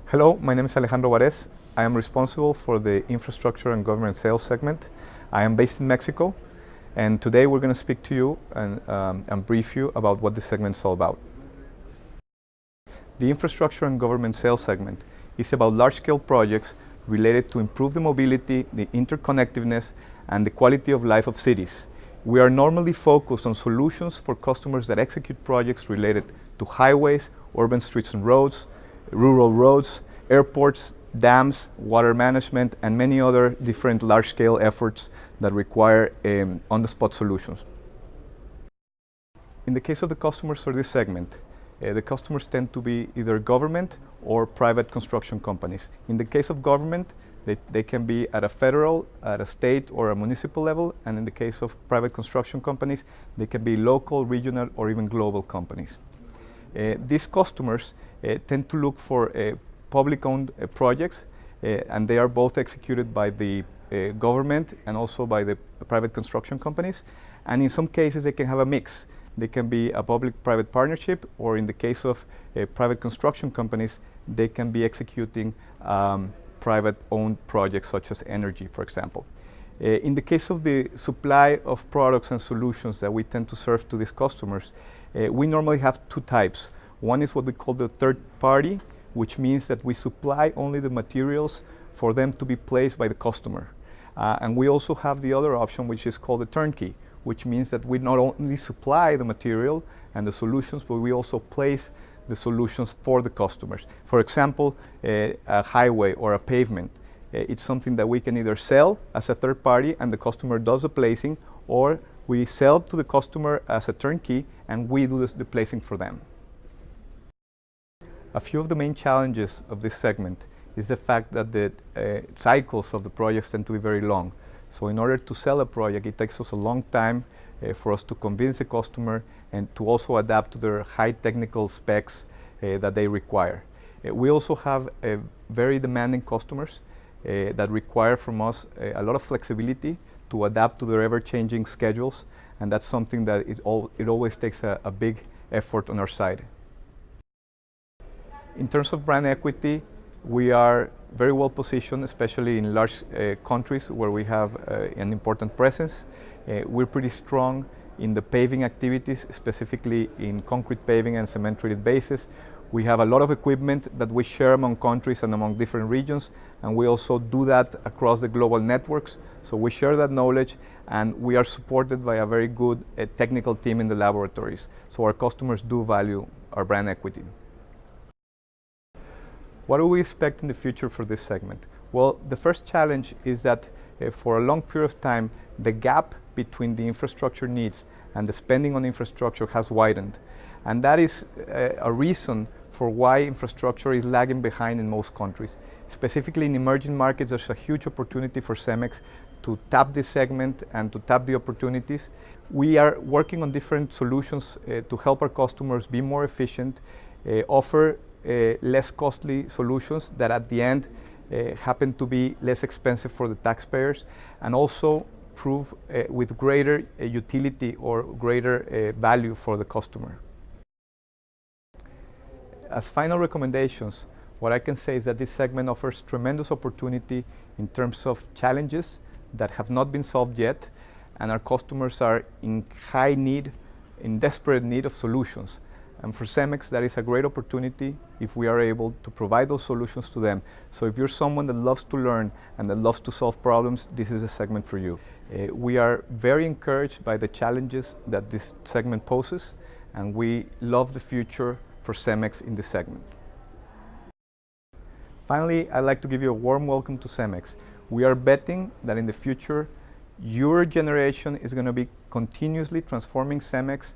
Hello, my name is Alejandro Juarez. I am responsible for the infrastructure and government sales segment. I am based in Mexico, and today we're going to speak to you and brief you about what this segment is all about. The infrastructure and government sales segment is about large-scale projects related to improve the mobility, the interconnectiveness, and the quality of life of cities. We are normally focused on solutions for customers that execute projects related to highways, urban streets and roads, rural roads, airports, dams, water management, and many other different large-scale efforts that require on-the-spot solutions. In the case of the customers for this segment, the customers tend to be either government or private construction companies. In the case of government, they can be at a federal, at a state, or a municipal level, and in the case of private construction companies, they can be local, regional, or even global companies. These customers tend to look for public-owned projects, and they are both executed by the government and also by the private construction companies. And in some cases, they can have a mix. They can be a public-private partnership, or in the case of private construction companies, they can be executing private-owned projects such as energy, for example. In the case of the supply of products and solutions that we tend to serve to these customers, we normally have two types. One is what we call the third party, which means that we supply only the materials for them to be placed by the customer. And we also have the other option, which is called the turnkey, which means that we not only supply the material and the solutions, but we also place the solutions for the customers. For example, a highway or a pavement. It's something that we can either sell as a third party and the customer does the placing, or we sell to the customer as a turnkey and we do the placing for them. A few of the main challenges of this segment is the fact that the cycles of the projects tend to be very long. So in order to sell a project, it takes us a long time for us to convince the customer and to also adapt to their high technical specs that they require. We also have very demanding customers that require from us a lot of flexibility to adapt to their ever-changing schedules, and that's something that it always takes a big effort on our side. In terms of brand equity, we are very well positioned, especially in large countries where we have an important presence. We're pretty strong in the paving activities, specifically in concrete paving and cement-treated bases. We have a lot of equipment that we share among countries and among different regions, and we also do that across the global networks. So we share that knowledge, and we are supported by a very good technical team in the laboratories. So our customers do value our brand equity. What do we expect in the future for this segment? Well, the first challenge is that for a long period of time, the gap between the infrastructure needs and the spending on infrastructure has widened. And that is a reason for why infrastructure is lagging behind in most countries. Specifically in emerging markets, there's a huge opportunity for CEMEX to tap this segment and to tap the opportunities. We are working on different solutions to help our customers be more efficient, offer less costly solutions that at the end happen to be less expensive for the taxpayers, and also prove with greater utility or greater value for the customer. As final recommendations, what I can say is that this segment offers tremendous opportunity in terms of challenges that have not been solved yet, and our customers are in high need, in desperate need of solutions. And for CEMEX, that is a great opportunity if we are able to provide those solutions to them. So if you're someone that loves to learn and that loves to solve problems, this is a segment for you. We are very encouraged by the challenges that this segment poses, and we love the future for CEMEX in this segment. Finally, I'd like to give you a warm welcome to CEMEX. We are betting that in the future, your generation is going to be continuously transforming CEMEX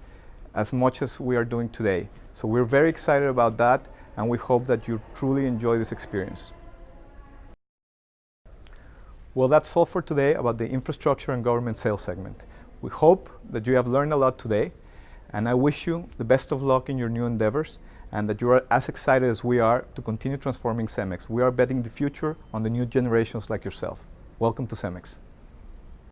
as much as we are doing today. So we're very excited about that, and we hope that you truly enjoy this experience. Well, that's all for today about the infrastructure and government sales segment. We hope that you have learned a lot today, and I wish you the best of luck in your new endeavors, and that you are as excited as we are to continue transforming CEMEX. We are betting the future on the new generations like yourself. Welcome to CEMEX.